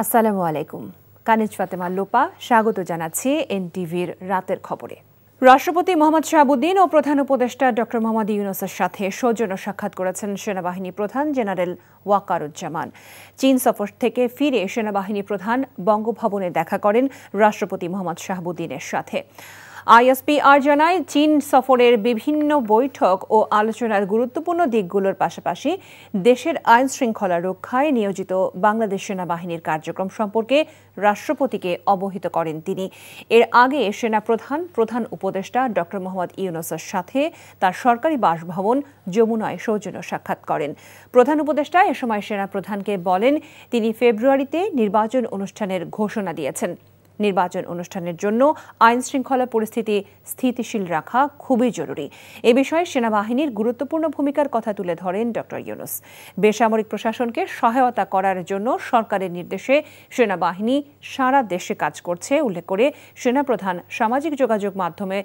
আসসালামু আলাইকুম। কানিজ ফাতেমা লোপা স্বাগত জানাচ্ছি এনটিভির রাতের খবরে। রাষ্ট্রপতি মোহাম্মদ শাহাবুদ্দিন ও প্রধান উপদেষ্টা ডক্টর মোহাম্মদ ইউনূসের সাথে সৌজন্য সাক্ষাৎ করেছেন সেনাবাহিনী প্রধান জেনারেল ওয়াকারুজ্জামান। চীন সফর থেকে ফিরে সেনাবাহিনী প্রধান বঙ্গভবনে দেখা করেন রাষ্ট্রপতি মোহাম্মদ শাহাবুদ্দিনের সাথে। আইএসপিআর জানায়, চীন সফরের বিভিন্ন বৈঠক ও আলোচনার গুরুত্বপূর্ণ দিকগুলোর পাশাপাশি দেশের আইন শৃঙ্খলা রক্ষায় নিয়োজিত বাংলাদেশ সেনাবাহিনীর কার্যক্রম সম্পর্কে রাষ্ট্রপতিকে অবহিত করেন তিনি। এর আগে সেনাপ্রধান প্রধান উপদেষ্টা ডক্টর মোহাম্মদ ইউনূসের সাথে তার সরকারি বাসভবন যমুনায় সৌজন্য সাক্ষাৎ করেন। প্রধান উপদেষ্টা এ সময় সেনাপ্রধানকে বলেন, তিনি ফেব্রুয়ারিতে নির্বাচন অনুষ্ঠানের ঘোষণা দিয়েছেন। নির্বাচন অনুষ্ঠানের জন্য আইন শৃঙ্খলা পরিস্থিতি স্থিতিশীল রাখা খুবই জরুরি। এ বিষয়ে সেনাবাহিনীর গুরুত্বপূর্ণ ভূমিকার কথা তুলে ধরেন ডক্টর ইউনূস। বেসামরিক প্রশাসনকে সহায়তা করার জন্য সরকারের নির্দেশে সেনাবাহিনী সারা দেশে কাজ করছে উল্লেখ করে সেনাপ্রধান সামাজিক যোগাযোগ মাধ্যমে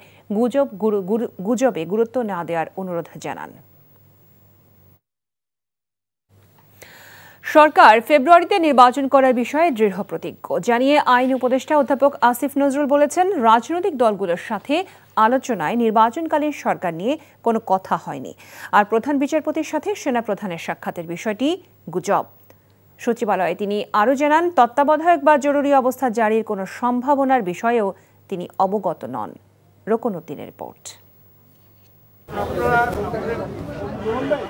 গুজবে গুরুত্ব না দেওয়ার অনুরোধ জানান। সরকার ফেব্রুয়ারিতে নির্বাচন করার বিষয়ে দৃঢ় প্রতিজ্ঞ জানিয়ে আইন উপদেষ্টা অধ্যাপক আসিফ নজরুল বলেছেন, রাজনৈতিক দলগুলোর সাথে আলোচনায় নির্বাচনকালীন সরকার নিয়ে কোনো কথা হয়নি। আর প্রধান বিচারপতির সাথে সেনাপ্রধানের সাক্ষাতের বিষয়টি গুজব। সচিবালয়ে তিনি আরও জানান, তত্ত্বাবধায়ক বা জরুরি অবস্থা জারির কোনো সম্ভাবনার বিষয়েও তিনি অবগত নন। রোকনউদ্দিনের রিপোর্ট।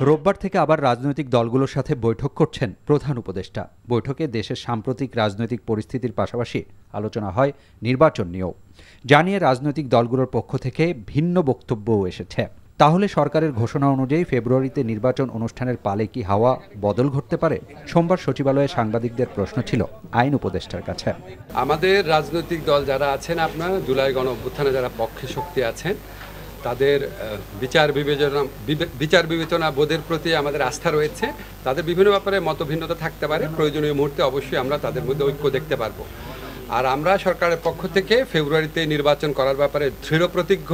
রোববার থেকে আবার রাজনৈতিক দলগুলোর সাথে বৈঠক করছেন প্রধান উপদেষ্টা। বৈঠকে দেশের সাম্প্রতিক রাজনৈতিক পরিস্থিতির পাশাপাশি আলোচনা হয় নির্বাচন নিয়েও। জানিয়ে রাজনৈতিক দলগুলোর পক্ষ থেকে ভিন্ন বক্তব্যও এসেছে। তাহলে সরকারের ঘোষণা অনুযায়ী ফেব্রুয়ারিতে নির্বাচন অনুষ্ঠানের পালে কি হাওয়া বদল ঘটতে পারে? সোমবার সচিবালয়ে সাংবাদিকদের প্রশ্ন ছিল আইন উপদেষ্টার কাছে। আমাদের রাজনৈতিক দল যারা আছেন, আপনার জুলাই গণ অভ্যুত্থানে যারা পক্ষে শক্তি আছেন, তাদের বিচার বিবেচনা বোধের প্রতি আমাদের আস্থা রয়েছে। তাদের বিভিন্ন ব্যাপারে মতভিন্নতা থাকতে পারে, প্রয়োজনীয় মুহূর্তে অবশ্যই আমরা তাদের মধ্যে ঐক্য দেখতে পারবো। আর আমরা সরকারের পক্ষ থেকে ফেব্রুয়ারিতে নির্বাচন করার ব্যাপারে দৃঢ় প্রতিজ্ঞ।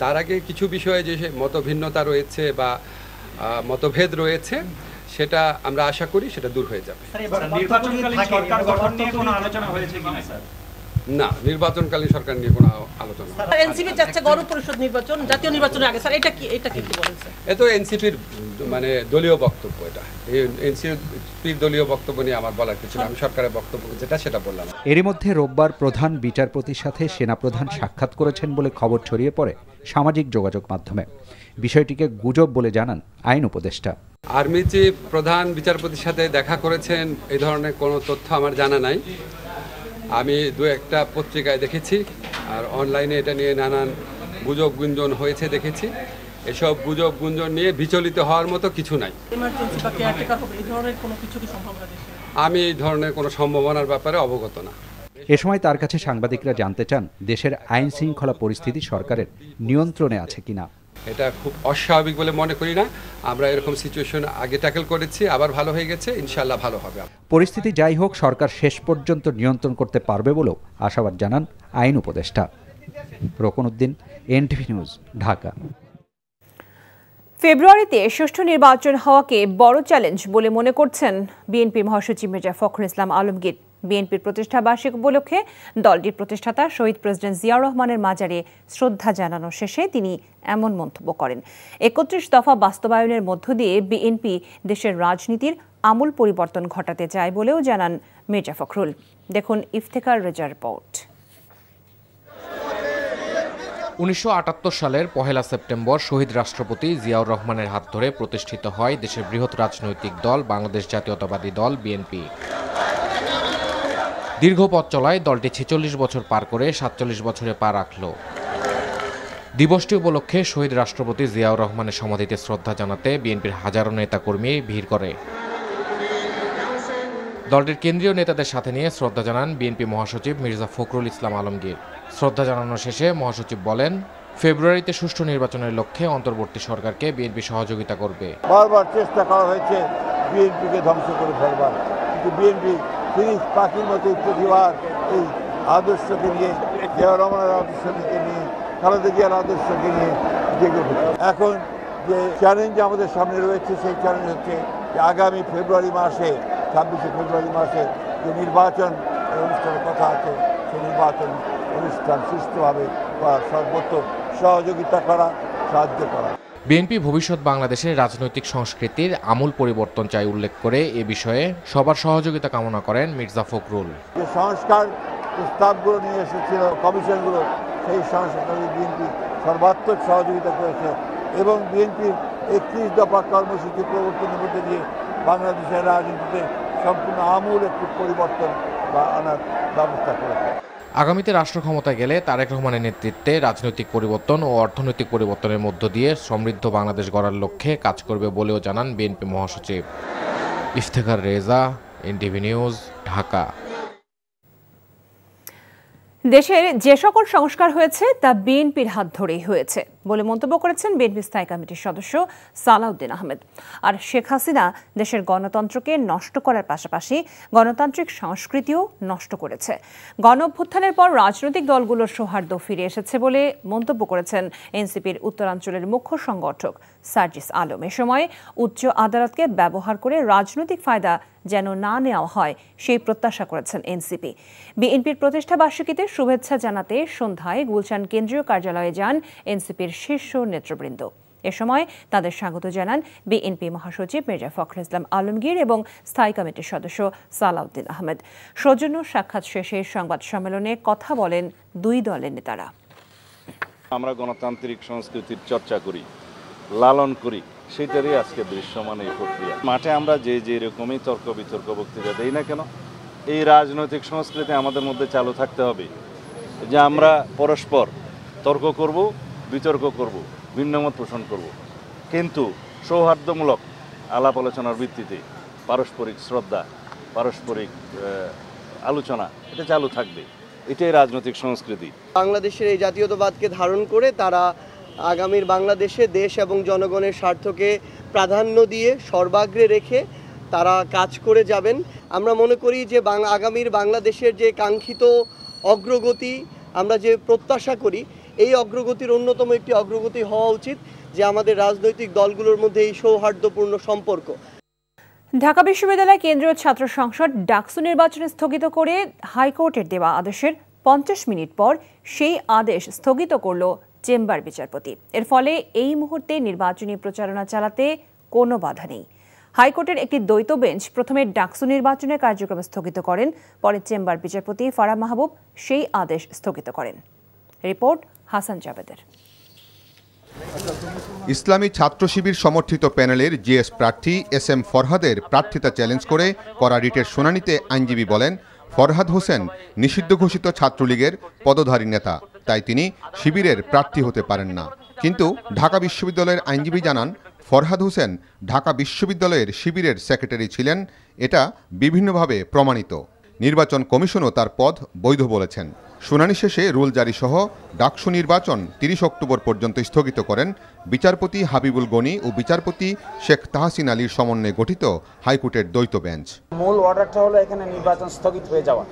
তার আগে কিছু বিষয়ে যে মতভিন্নতা রয়েছে বা মতভেদ রয়েছে, সেটা আমরা আশা করি সেটা দূর হয়ে যাবে। না, নির্বাচনকালীন সরকার নিয়ে কোনো আলোচনা। এনসিপি যাচ্ছে গণপরিষদ নির্বাচন, জাতীয় নির্বাচনের আগে। স্যার, এটা কি বলেন স্যার? এটা এনসিপির মানে দলীয় বক্তব্য। এটা এনসিপির দলীয় বক্তব্য নিয়ে আমার বলার কিছু না। আমি সরকারের বক্তব্য যেটা সেটা বললাম। এরই মধ্যে রোববার প্রধান বিচারপতির সাথে সেনাপ্রধান সাক্ষাৎ করেছেন বলে খবর ছড়িয়ে পড়ে সামাজিক যোগাযোগ মাধ্যমে। বিষয়টিকে গুজব বলে জানান আইন উপদেষ্টা। আর্মি চিফ প্রধান বিচারপতির সাথে দেখা করেছেন, এই ধরনের কোনো তথ্য আমার জানা নাই। আমি দু একটা পত্রিকায় দেখেছি, আর অনলাইনে এটা নিয়ে নানান গুজব গুঞ্জন হয়েছে দেখেছি। এসব গুজব গুঞ্জন নিয়ে বিচলিত হওয়ার মতো কিছু নাই। আমি এই ধরনের কোনো সম্ভাবনার ব্যাপারে অবগত না। এ সময় তার কাছে সাংবাদিকরা জানতে চান, দেশের আইন শৃঙ্খলা পরিস্থিতি সরকারের নিয়ন্ত্রণে আছে কিনা। এটা খুব অস্বাভাবিক বলে মনে করি না। আমরা এরকম সিচুয়েশন আগে ট্যাকেল করেছি, আবার ভালো হয়ে গেছে, ইনশাআল্লাহ ভালো হবে। পরিস্থিতি যাই হোক, সরকার শেষ পর্যন্ত নিয়ন্ত্রণ করতে পারবে বলেও আশাবাদ জানান আইন উপদেষ্টা। Rokonuddin, NTV news, Dhaka. ফেব্রুয়ারিতে সুষ্ঠু নির্বাচন হওয়াকে বড় চ্যালেঞ্জ বলে মনে করছেন বিএনপি মহাসচিব মির্জা ফখরুল ইসলাম আলমগীর। বিএনপির প্রতিষ্ঠা বার্ষিক উপলক্ষে দলটির প্রতিষ্ঠাতা শহীদ প্রেসিডেন্ট জিয়াউর রহমানের মাজারে শ্রদ্ধা জানানো শেষে তিনি এমন মন্তব্য করেন। ৩১ দফা বাস্তবায়নের মধ্য দিয়ে বিএনপি দেশের রাজনীতির আমূল পরিবর্তন ঘটাতে চায় বলেও জানান মির্জা ফখরুল। দেখুন ইফতেখার রেজার রিপোর্ট। ১৯৭৮ সালের ১ সেপ্টেম্বর শহীদ রাষ্ট্রপতি জিয়াউর রহমানের হাত ধরে প্রতিষ্ঠিত হয় দেশের বৃহৎ রাজনৈতিক দল বাংলাদেশ জাতীয়তাবাদী দল বিএনপি। দীর্ঘ পথ চলায় দলটি ৪৬ বছর পার করে ৪৭ বছরে পা রাখল। দিবসটি উপলক্ষে শহীদ রাষ্ট্রপতি জিয়াউর রহমানের সমাধিতে শ্রদ্ধা জানাতে বিএনপির হাজারো নেতাকর্মী ভিড় করে। দলটির কেন্দ্রীয় নেতাদের সাথে নিয়ে শ্রদ্ধা জানান বিএনপি মহাসচিব মির্জা ফখরুল ইসলাম আলমগীর। শ্রদ্ধা জানানো শেষে মহাসচিব বলেন, ফেব্রুয়ারিতে সুষ্ঠু নির্বাচনের লক্ষ্যে অন্তর্বর্তী সরকারকে বিএনপি সহযোগিতা করবে। বারবার চেষ্টা করা হয়েছে বিএনপিকে ধ্বংস করে ফেলবার, কিন্তু বিএনপি পাখির মতো প্রতিবার এই আদর্শকে নিয়ে, জিয়াউর রহমানের আদর্শকে নিয়ে, খালেদা জিয়ার আদর্শকে নিয়ে জেগে উঠেছে। এখন যে চ্যালেঞ্জ আমাদের সামনে রয়েছে, সেই চ্যালেঞ্জ হচ্ছে যে আগামী ফেব্রুয়ারি মাসে 26শে ফেব্রুয়ারি মাসে যে নির্বাচন অনুষ্ঠানের কথা আছে, সেই নির্বাচন অনুষ্ঠান সুষ্ঠুভাবে বা সর্বোচ্চ সহযোগিতা করা, সাহায্য করা। বিএনপি ভবিষ্যৎ বাংলাদেশের রাজনৈতিক সংস্কৃতির আমূল পরিবর্তন চাই উল্লেখ করে এ বিষয়ে সবার সহযোগিতা কামনা করেন মির্জা ফখরুল। যে সংস্কার প্রস্তাবগুলো নিয়ে এসেছিল কমিশনগুলো, সেই সংস্কারে বিএনপি সর্বাত্মক সহযোগিতা করেছে এবং বিএনপির 31 দফা কর্মসূচি প্রবর্তনের মধ্যে দিয়ে বাংলাদেশের রাজনীতিতে সম্পূর্ণ আমূল একটি পরিবর্তন বা আনার ব্যবস্থা করেছে। আগামীতে রাষ্ট্র ক্ষমতায় গেলে তারেক রহমানের নেতৃত্বে রাজনৈতিক পরিবর্তন ও অর্থনৈতিক পরিবর্তনের মধ্য দিয়ে সমৃদ্ধ বাংলাদেশ গড়ার লক্ষ্যে কাজ করবে বলেও জানান বিএনপি মহাসচিব। Iftekhar Reza, NTV news, Dhaka. দেশের যে সকল সংস্কার হয়েছে তা বিএনপির হাত ধরেই হয়েছে বলে মন্তব্য করেছেন বিএনপি স্থায়ী কমিটির সদস্য সালাউদ্দিন আহমেদ। আর শেখ হাসিনা দেশের গণতন্ত্রকে নষ্ট করার পাশাপাশি গণতান্ত্রিক সংস্কৃতিও নষ্ট করেছে। গণঅভ্যুত্থানের পর রাজনৈতিক দলগুলোর সৌহার্দ্য ফিরে এসেছে বলে মন্তব্য করেছেন এনসিপির উত্তরাঞ্চলের মুখ্য সংগঠক সার্জিস আলম। এ সময় উচ্চ আদালতকে ব্যবহার করে রাজনৈতিক ফায়দা যেন না নেওয়া হয় সেই প্রত্যাশা করেছেন এনসিপি। বিএনপির প্রতিষ্ঠা বার্ষিকীতে শুভেচ্ছা জানাতে সন্ধ্যায় গুলশান কেন্দ্রীয় কার্যালয়ে যান এনসিপির শীর্ষ নেতৃবৃন্দ। এ সময় তাদের স্বাগত জানান বিএনপি মহাসচিব মির্জা ফখরুল ইসলাম আলমগীর এবং স্থায়ী কমিটির সদস্য সালাউদ্দিন আহমেদ। সৌজন্য সাক্ষাৎ শেষে সংবাদ সম্মেলনে কথা বলেন দুই দলের নেতারা। আমরা গণতান্ত্রিক সংস্কৃতির চর্চা করি, লালন করি, সেটারই আজকে দৃশ্যমান এই প্রক্রিয়া। মাঠে আমরা যে রকমই তর্ক বিতর্ক বক্তৃতা দেই না কেন, এই রাজনৈতিক সংস্কৃতি আমাদের মধ্যে চালু থাকতে হবে যে আমরা পরস্পর তর্ক করব, বিতর্ক করব, ভিন্নমত পোষণ করব, কিন্তু সৌহার্দ্যমূলক আলাপ আলোচনার ভিত্তিতে পারস্পরিক শ্রদ্ধা, পারস্পরিক আলোচনা এটা চালু থাকবে। এটাই রাজনৈতিক সংস্কৃতি। বাংলাদেশের এই জাতীয়তাবাদকে ধারণ করে তারা আগামীর বাংলাদেশে দেশ এবং জনগণের স্বার্থকে প্রাধান্য দিয়ে সর্বাগ্রে রেখে তারা কাজ করে যাবেন। আমরা মনে করি যে আগামীর বাংলাদেশের যে কাঙ্ক্ষিত অগ্রগতি আমরা যে প্রত্যাশা করি, এই অগ্রগতির অন্যতম একটি অগ্রগতি হওয়া উচিত যে আমাদের রাজনৈতিক দলগুলোর মধ্যে এই সৌহার্দ্যপূর্ণ সম্পর্ক। ঢাকা বিশ্ববিদ্যালয় কেন্দ্রীয় ছাত্র সংসদ ডাকসু নির্বাচন স্থগিত করে হাইকোর্টের দেওয়া আদেশের 50 মিনিট পর সেই আদেশ স্থগিত করল চেম্বার বিচারপতি। এর ফলে এই মুহূর্তে নির্বাচনী প্রচারণা চালাতে কোনো বাধা নেই। হাইকোর্টের একটি দ্বৈত বেঞ্চ প্রথমে ডাকসু নির্বাচনের কার্যক্রম স্থগিত করেন, পরে চেম্বার বিচারপতি ফারাহ মাহবুব সেই আদেশ স্থগিত করেন। রিপোর্ট হাসান জাবেদের। ইসলামী ছাত্র শিবির সমর্থিত প্যানেলের জিএস প্রার্থী এসএম ফরহাদের প্রার্থিতা চ্যালেঞ্জ করে করা রিটের শুনানিতে আইনজীবী বলেন, ফরহাদ হোসেন নিষিদ্ধ ঘোষিত ছাত্রলীগের পদধারী নেতা, তাই তিনি শিবিরের প্রার্থী হতে পারেন না। কিন্তু ঢাকা বিশ্ববিদ্যালয়ের আইনজীবী জানান, ফরহাদ হোসেন ঢাকা বিশ্ববিদ্যালয়ের শিবিরের সেক্রেটারি ছিলেন, এটা বিভিন্নভাবে প্রমাণিত। নির্বাচন কমিশনও তার পদ বৈধ বলেছেন। শুনানি শেষে রুল জারি সহ ডাকসু নির্বাচন 30 অক্টোবর পর্যন্ত স্থগিত করেন বিচারপতি হাবিবুল গনি ও বিচারপতি শেখ তাহসিন আলীর সমন্বয়ে গঠিত হাইকোর্টের দ্বৈত বেঞ্চ। মূল অর্ডারটা হলো এখানে নির্বাচন স্থগিত হয়ে যাওয়া,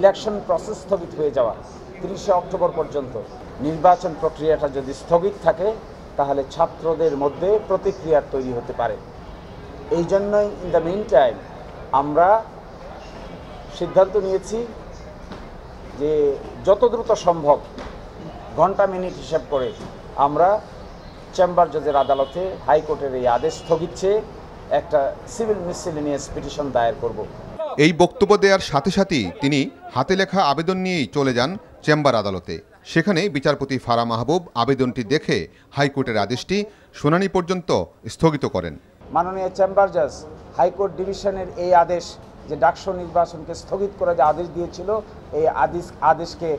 ইলেকশন প্রসেস স্থগিত হয়ে যাওয়া 30 অক্টোবর পর্যন্ত। নির্বাচন প্রক্রিয়াটা যদি স্থগিত থাকে তাহলে ছাত্রদের মধ্যে প্রতিক্রিয়া তৈরি হতে পারে। এই জন্যই ইন দ্য মিন টাইম আমরা সিদ্ধান্ত নিয়েছি যে যত দ্রুত সম্ভব ঘন্টা মিনিট হিসাব করে আমরা চেম্বার জজের আদালতে হাইকোর্টের এই আদেশ স্থগিত চেয়ে একটা সিভিল মিসসেলেনিয়াস পিটিশন দায়ের করব। এই বক্তব্য দেওয়ার সাথে সাথেই তিনি হাতে লেখা আবেদন নিয়েই চলে যান চেম্বার আদালতে। সেখানে বিচারপতি ফারাহ মাহবুব আবেদনটি দেখে হাইকোর্টের আদেশটি শুনানি পর্যন্ত স্থগিত করেন। মাননীয় চেম্বার জাজ হাইকোর্ট ডিভিশনের এই আদেশ যে ডাকসু নির্বাচনকে স্থগিত করে যে আদেশ দিয়েছিল, এই আদেশকে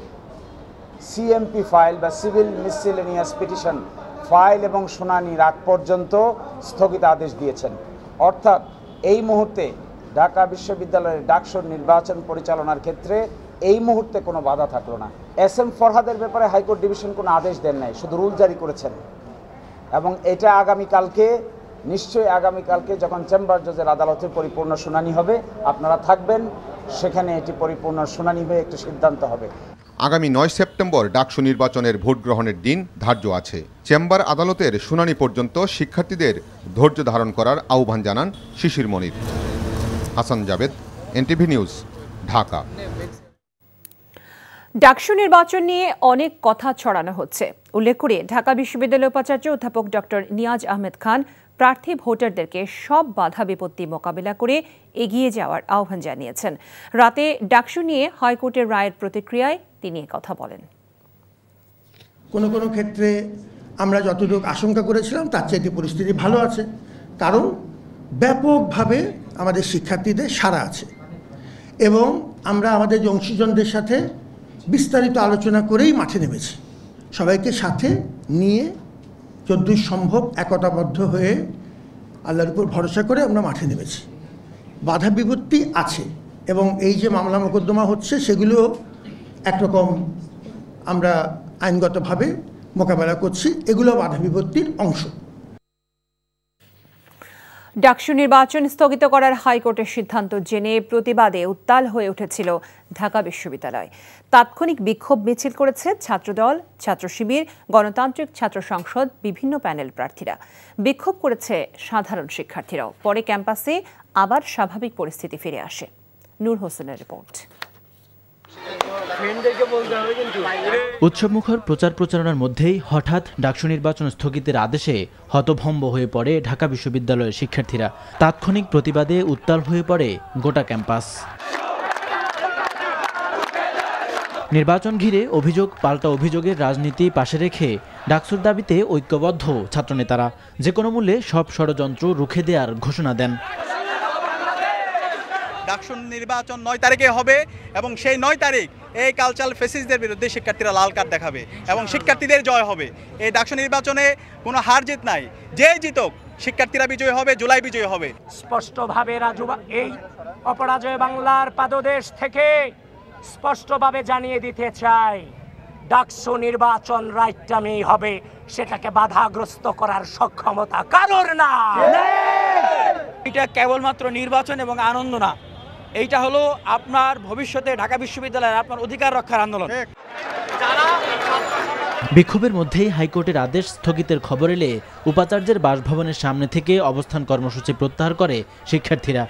সিএমপি ফাইল বা সিভিল মিসসেলেনিয়াস পিটিশন ফাইল এবং শুনানির আগ পর্যন্ত স্থগিত আদেশ দিয়েছেন। অর্থাৎ এই মুহূর্তে ঢাকা বিশ্ববিদ্যালয়ের ডাকসু নির্বাচন পরিচালনার ক্ষেত্রে এই মুহূর্তে কোনো বাধা থাকলো না। এসএম ফরহাদের ব্যাপারে হাইকোর্ট ডিভিশন কোনো আদেশ দেন নাই, শুধু রুল জারি করেছেন। এবং এটা নিশ্চয়ই আগামীকালকে যখন চেম্বার জজের আদালতের পরিপূর্ণ শুনানি হবে, আপনারা থাকবেন, সেখানে এটি পরিপূর্ণ শুনানি হয়ে একটি সিদ্ধান্ত হবে। আগামী 9 সেপ্টেম্বর ডাকসু নির্বাচনের ভোট গ্রহণের দিন ধার্য আছে। চেম্বার আদালতের শুনানি পর্যন্ত শিক্ষার্থীদের ধৈর্য ধারণ করার আহ্বান জানান শিশির মনির। Hasan Jabed, NTV news, Dhaka. ডাকসু নির্বাচন নিয়ে অনেক কথা ছড়ানো হচ্ছে। উল্লেখ করে ঢাকা বিশ্ববিদ্যালয়ের উপাচার্য অধ্যাপক ডক্টর নিয়াজ আহমেদ খান প্রার্থী ভোটারদেরকে সব বাধা বিপত্তি মোকাবিলা করে এগিয়ে যাওয়ার আহ্বান জানিয়েছেন। রাতে ডাকসু নিয়ে হাইকোর্টের রায়ের প্রতিক্রিয়ায় তিনি কথা বলেন। কোনো কোনো ক্ষেত্রে আমরা যতটুকু আশঙ্কা করেছিলাম তার চাইতে পরিস্থিতি ভালো আছে, কারণ ব্যাপকভাবে আমাদের শিক্ষার্থীদের সাড়া আছে এবং আমরা আমাদের অংশীজনদের সাথে বিস্তারিত আলোচনা করেই মাঠে নেমেছি। সবাইকে সাথে নিয়ে যতদূর সম্ভব একতাবদ্ধ হয়ে আল্লাহর উপর ভরসা করে আমরা মাঠে নেমেছি। বাধা বিপত্তি আছে এবং এই যে মামলা মোকদ্দমা হচ্ছে সেগুলো একরকম আমরা আইনগতভাবে মোকাবেলা করছি, এগুলো বাধা বিপত্তির অংশ। ডাকসু নির্বাচন স্থগিত করার হাইকোর্টের সিদ্ধান্ত জেনে প্রতিবাদে উত্তাল হয়ে উঠেছিল ঢাকা বিশ্ববিদ্যালয়। তাৎক্ষণিক বিক্ষোভ মিছিল করেছে ছাত্রদল, ছাত্র শিবির, গণতান্ত্রিক ছাত্র সংসদ, বিভিন্ন প্যানেল প্রার্থীরা। বিক্ষোভ করেছে সাধারণ শিক্ষার্থীরাও। পরে ক্যাম্পাসে আবার স্বাভাবিক পরিস্থিতি ফিরে আসে। নূর হোসেনের রিপোর্ট। উৎসবমুখর প্রচার প্রচারণার মধ্যেই হঠাৎ ডাকসু নির্বাচন স্থগিতের আদেশে হতভম্ব হয়ে পড়ে ঢাকা বিশ্ববিদ্যালয়ের শিক্ষার্থীরা। তাৎক্ষণিক প্রতিবাদে উত্তাল হয়ে পড়ে গোটা ক্যাম্পাস। নির্বাচন ঘিরে অভিযোগ পাল্টা অভিযোগের রাজনীতি পাশে রেখে ডাকসুর দাবিতে ঐক্যবদ্ধ ছাত্রনেতারা যে কোনো মূল্যে সব ষড়যন্ত্র রুখে দেওয়ার ঘোষণা দেন। ডাকসু নির্বাচন 9 তারিখে হবে এবং সেই 9 তারিখ এই কালচারাল ফেসিসদের বিরুদ্ধে শিক্ষার্থীরা লাল কার্ড দেখাবে এবং শিক্ষার্থীদের জয় হবে। এই ডাকসু নির্বাচনে কোনো হার জিত নাই, যে জিতুক শিক্ষার্থীরা বিজয়ী হবে, জুলাই বিজয়ী হবে। স্পষ্টভাবে এই অপরাজয় বাংলার পাদদেশ থেকে স্পষ্টভাবে জানিয়ে দিতে চাই, ডাকসু নির্বাচন রাইটামি হবে, সেটাকে বাধাগ্রস্ত করার সক্ষমতা কারোর না। এটা কেবলমাত্র নির্বাচন এবং আনন্দ না, এইটা হলো আপনার ভবিষ্যতে ঢাকা বিশ্ববিদ্যালয়ের আপনার অধিকার রক্ষার আন্দোলন। বিক্ষোভের মধ্যেই হাইকোর্টের আদেশ স্থগিতের খবর এলে উপাচার্যের বাসভবনের সামনে থেকে অবস্থান কর্মসূচি প্রত্যাহার করে শিক্ষার্থীরা।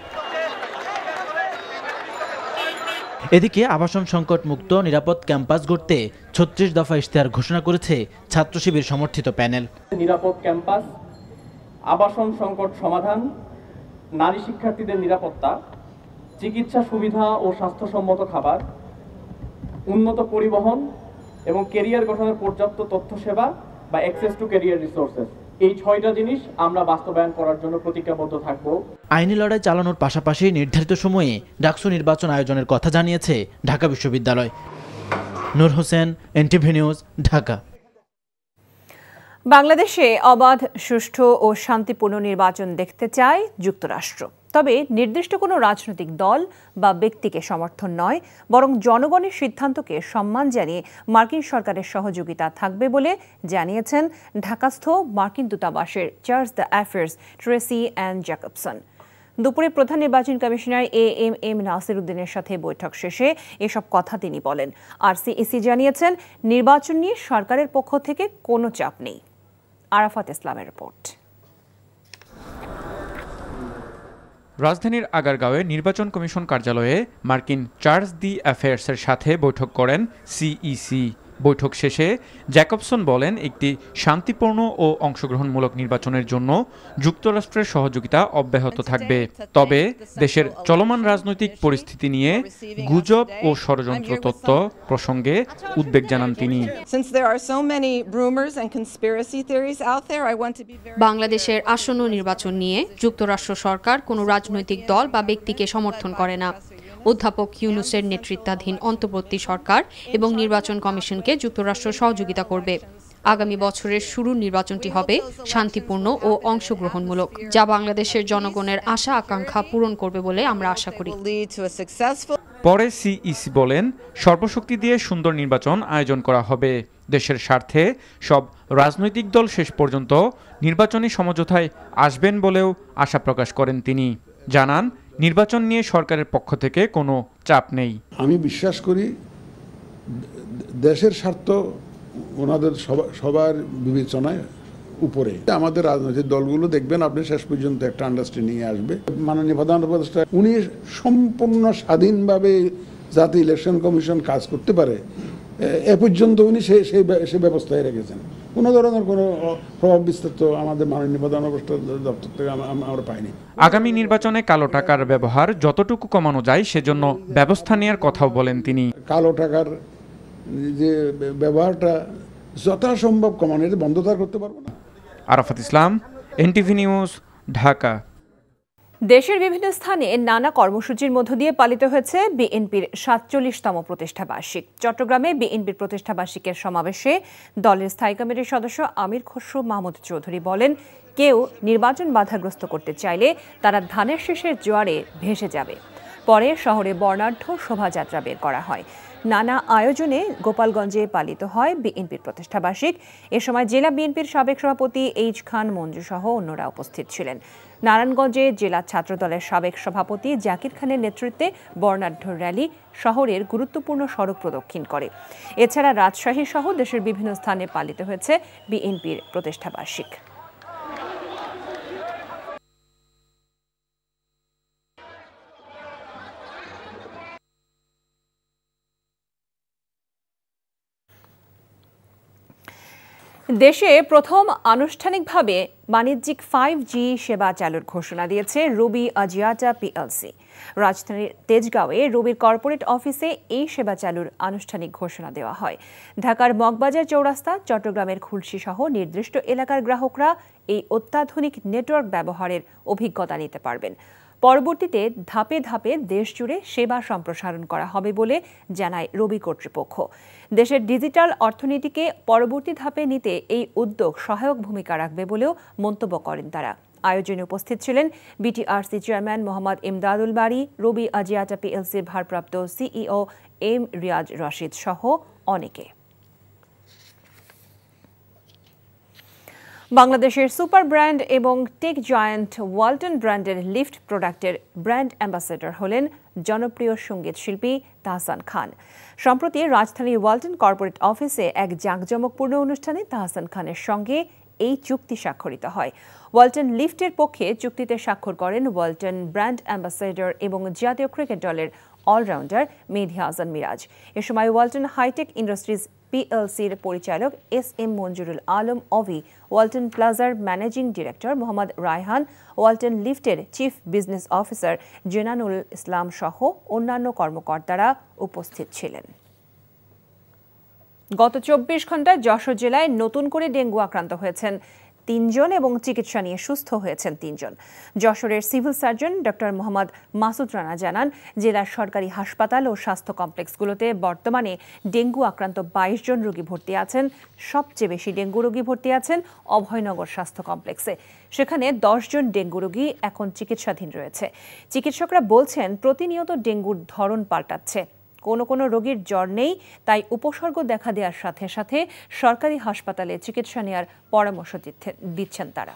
এদিকে আবাসন সংকট মুক্ত নিরাপদ ক্যাম্পাস গড়তে 36 দফা ইশতেহার ঘোষণা করেছে ছাত্র শিবির সমর্থিত প্যানেল। নিরাপদ ক্যাম্পাস, আবাসন সংকট সমাধান, নারী শিক্ষার্থীদের নিরাপত্তা, চিকিৎসা সুবিধা ও স্বাস্থ্যসম্মত খাবার, উন্নত পরিবহন এবং ক্যারিয়ার গঠনের পর্যাপ্ত তথ্য সেবা বা অ্যাক্সেস টু ক্যারিয়ার রিসোর্সেস, এই 6টা জিনিস আমরা বাস্তবায়ন করার জন্য প্রতিজ্ঞাবদ্ধ থাকব। আইনি লড়াই চালানোর পাশাপাশি নির্ধারিত সময়ে ডাকসু নির্বাচন আয়োজনের কথা জানিয়েছে ঢাকা বিশ্ববিদ্যালয়। নূর হোসেন, এনটিভি নিউজ, ঢাকা। বাংলাদেশে অবাধ, সুষ্ঠু ও শান্তিপূর্ণ নির্বাচন দেখতে চায় যুক্তরাষ্ট্র। তবে নির্দিষ্ট কোনো রাজনৈতিক দল বা ব্যক্তিকে সমর্থন নয়, বরং জনগণের সিদ্ধান্তকে সম্মান জানিয়ে মার্কিন সরকারের সহযোগিতা থাকবে বলে জানিয়েছেন ঢাকাস্থ মার্কিন দূতাবাসের charge d' affaires Tracey Ann Jacobson. দুপুরে প্রধান নির্বাচন কমিশনার এএমএম নাসির উদ্দিনের সাথে বৈঠক শেষে এসব কথা তিনি বলেন। আর সিইসি জানিয়েছেন, নির্বাচন নিয়ে সরকারের পক্ষ থেকে কোনো চাপ নেই। আরাফাত ইসলামের রিপোর্ট। রাজধানীর আগারগাঁওয়ে নির্বাচন কমিশন কার্যালয়ে মার্কিন চার্জ দি অ্যাফেয়ার্সের সাথে বৈঠক করেন সিইসি। বৈঠক শেষে জ্যাকবসন বলেন, একটি শান্তিপূর্ণ ও অংশগ্রহণমূলক নির্বাচনের জন্য যুক্তরাষ্ট্রের সহযোগিতা অব্যাহত থাকবে। তবে দেশের চলমান রাজনৈতিক পরিস্থিতি নিয়ে গুজব ও ষড়যন্ত্র তত্ত্ব প্রসঙ্গে উদ্বেগ জানান তিনি। বাংলাদেশের আসন্ন নির্বাচন নিয়ে যুক্তরাষ্ট্র সরকার কোনো রাজনৈতিক দল বা ব্যক্তিকে সমর্থন করে না। অধ্যাপক ইউনূসের নেতৃত্বাধীন অন্তর্বর্তী সরকার এবং নির্বাচন কমিশনকে যুক্তরাষ্ট্র সহযোগিতা করবে। আগামী বছরের শুরুর নির্বাচনটি হবে শান্তিপূর্ণ ও অংশগ্রহণমূলক, যা বাংলাদেশের জনগণের আশা আকাঙ্ক্ষা পূরণ করবে বলে আমরা আশা করি। পরে সিইসি বলেন, সর্বশক্তি দিয়ে সুন্দর নির্বাচন আয়োজন করা হবে। দেশের স্বার্থে সব রাজনৈতিক দল শেষ পর্যন্ত নির্বাচনী সমঝোতায় আসবেন বলেও আশা প্রকাশ করেন তিনি। জানান, নির্বাচন নিয়ে সরকারের পক্ষ থেকে কোনো চাপ নেই। আমি বিশ্বাস করি দেশের স্বার্থ ওনাদের সবার বিবেচনায় উপরে। আমাদের রাজনৈতিক দলগুলো দেখবেন আপনি শেষ পর্যন্ত একটা আন্ডারস্ট্যান্ডিং আসবে। মাননীয় প্রধান উপদেষ্টা উনি সম্পূর্ণ স্বাধীনভাবে যাতে ইলেকশন কমিশন কাজ করতে পারে এ পর্যন্ত উনি সেই ব্যবস্থায় রেখেছেন। কোনো ধরনের কোনো প্রভাব বিস্তার তো আমাদের মাননীয় প্রধান উপদেষ্টা দপ্তর থেকে আমরা পাইনি। আগামী নির্বাচনে কালো টাকার ব্যবহার যতটুকু কমানো যায় সেজন্য ব্যবস্থা নেওয়ার কথাও বলেন তিনি। কালো টাকার যে ব্যবহারটা যথাসম্ভব কমানো, এটা বন্ধ করতে পারবো না। আরাফাত ইসলাম, এনটিভি নিউজ, ঢাকা। দেশের বিভিন্ন স্থানে নানা কর্মসূচির মধ্য দিয়ে পালিত হয়েছে বিএনপির ৪৭তম প্রতিষ্ঠাবার্ষিক। চট্টগ্রামে বিএনপির প্রতিষ্ঠাবার্ষিকের সমাবেশে দলের স্থায়ী কমিটির সদস্য আমির খসরু মাহমুদ চৌধুরী বলেন, কেউ নির্বাচন বাধাগ্রস্ত করতে চাইলে তারা ধানের শীষের জোয়ারে ভেসে যাবে। পরে শহরে বর্ণাঢ্য শোভাযাত্রা বের করা হয়। নানা আয়োজনে গোপালগঞ্জে পালিত হয় বিএনপির প্রতিষ্ঠাবার্ষিক। এ সময় জেলা বিএনপির সাবেক সভাপতি এইচ খান মঞ্জু সহ অন্যরা উপস্থিত ছিলেন। নারায়ণগঞ্জে জেলা ছাত্রদলের সাবেক সভাপতি জাকির খানের নেতৃত্বে বর্ণাঢ্য র্যালি শহরের গুরুত্বপূর্ণ সড়ক প্রদক্ষিণ করে। এছাড়া রাজশাহী সহ দেশের বিভিন্ন স্থানে পালিত হয়েছে বিএনপির প্রতিষ্ঠাবার্ষিক। দেশে প্রথম আনুষ্ঠানিকভাবে বাণিজ্যিক 5G সেবা চালুর ঘোষণা দিয়েছে রবি আজিয়াটা পিএলসি। রাজধানীর তেজগাঁওয়ে রবির কর্পোরেট অফিসে এই সেবা চালুর আনুষ্ঠানিক ঘোষণা দেওয়া হয়। ঢাকার মগবাজার চৌরাস্তা, চট্টগ্রামের খুলশী সহ নির্দিষ্ট এলাকার গ্রাহকরা এই অত্যাধুনিক নেটওয়ার্ক ব্যবহারের অভিজ্ঞতা নিতে পারবেন। পরবর্তীতে ধাপে ধাপে দেশজুড়ে সেবা সম্প্রসারণ করা হবে বলে জানায় রবি কর্তৃপক্ষ। দেশের ডিজিটাল অর্থনীতিকে পরবর্তী ধাপে নিতে এই উদ্যোগ সহায়ক ভূমিকা রাখবে বলেও মন্তব্য করেন তারা। আয়োজনে উপস্থিত ছিলেন বিটিআরসি চেয়ারম্যান মোহাম্মদ ইমদাদুল বারী, রবি আজিয়াটা পিএলসির ভারপ্রাপ্ত সিইও এম রিয়াজ রশিদ সহ অনেকে। বাংলাদেশের সুপার ব্র্যান্ড এবং টেক জায়ান্ট ওয়ালটন ব্র্যান্ডের লিফট প্রোডাক্টের ব্র্যান্ড অ্যাম্বাসেডর হলেন জনপ্রিয় সঙ্গীত শিল্পী তাহসান খান। সম্প্রতি রাজধানীর ওয়ালটন কর্পোরেট অফিসে এক জাঁকজমকপূর্ণ অনুষ্ঠানে তাহসান খানের সঙ্গে এই চুক্তি স্বাক্ষরিত হয়। ওয়ালটন লিফটের পক্ষে চুক্তিতে স্বাক্ষর করেন ওয়ালটন ব্র্যান্ড অ্যাম্বাসেডর এবং জাতীয় ক্রিকেট দলের অলরাউন্ডার মেহেদী হাসান মিরাজ। এ সময় ওয়ালটন হাইটেক ইন্ডাস্ট্রিজ পিএলসির পরিচালক এস.এম. মঞ্জুরুল আলম অভি, ওয়ালটন প্লাজার managing director Mohammad Raihan, Walton লিফটের চিফ বিজনেস অফিসার জেনানুল ইসলাম সহ অন্যান্য কর্মকর্তারা উপস্থিত ছিলেন। গত 24 ঘণ্টায় যশোর জেলায় নতুন করে ডেঙ্গু আক্রান্ত হয়েছেন 3 জন এবং চিকিৎসা নিয়ে সুস্থ হয়েছেন 3 জন। যশোরের civil surgeon doctor Mohammad Masud Rana জানান, জেলার সরকারি হাসপাতাল ও স্বাস্থ্য কমপ্লেক্সগুলোতে বর্তমানে ডেঙ্গু আক্রান্ত 22 জন রোগী ভর্তি আছেন। সবচেয়ে বেশি ডেঙ্গু রোগী ভর্তি আছেন অভয়নগর স্বাস্থ্য কমপ্লেক্সে। সেখানে 10 জন ডেঙ্গু রোগী এখন চিকিৎসাধীন রয়েছে। চিকিৎসকরা বলছেন, প্রতিনিয়ত ডেঙ্গুর ধরন পাল্টাচ্ছে। কোনো রোগীর জ্বর নেই, তাই উপসর্গ দেখা দেওয়ার সাথে সাথে সরকারি হাসপাতালে চিকিৎসা নেওয়ার পরামর্শ দিচ্ছেন তারা।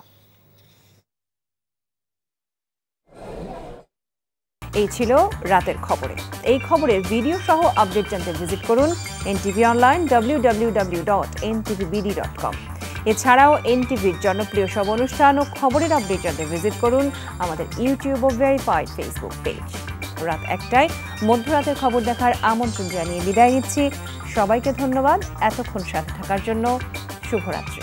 এই ছিল রাতের খবরে। এই খবরের ভিডিও সহ আপডেট জানতে ভিজিট করুন এনটিভি অনলাইন www.ntvbd.com। এছাড়াও এনটিভির জনপ্রিয় সব অনুষ্ঠান ও খবরের আপডেট জানতে ভিজিট করুন আমাদের ইউটিউব ও ভেরিফাইড ফেসবুক পেজ। রাত 1টায় মধ্যরাতের খবর দেখার আমন্ত্রণ জানিয়ে বিদায় নিচ্ছি। সবাইকে ধন্যবাদ এতক্ষণ সাথে থাকার জন্য। শুভরাত্রি।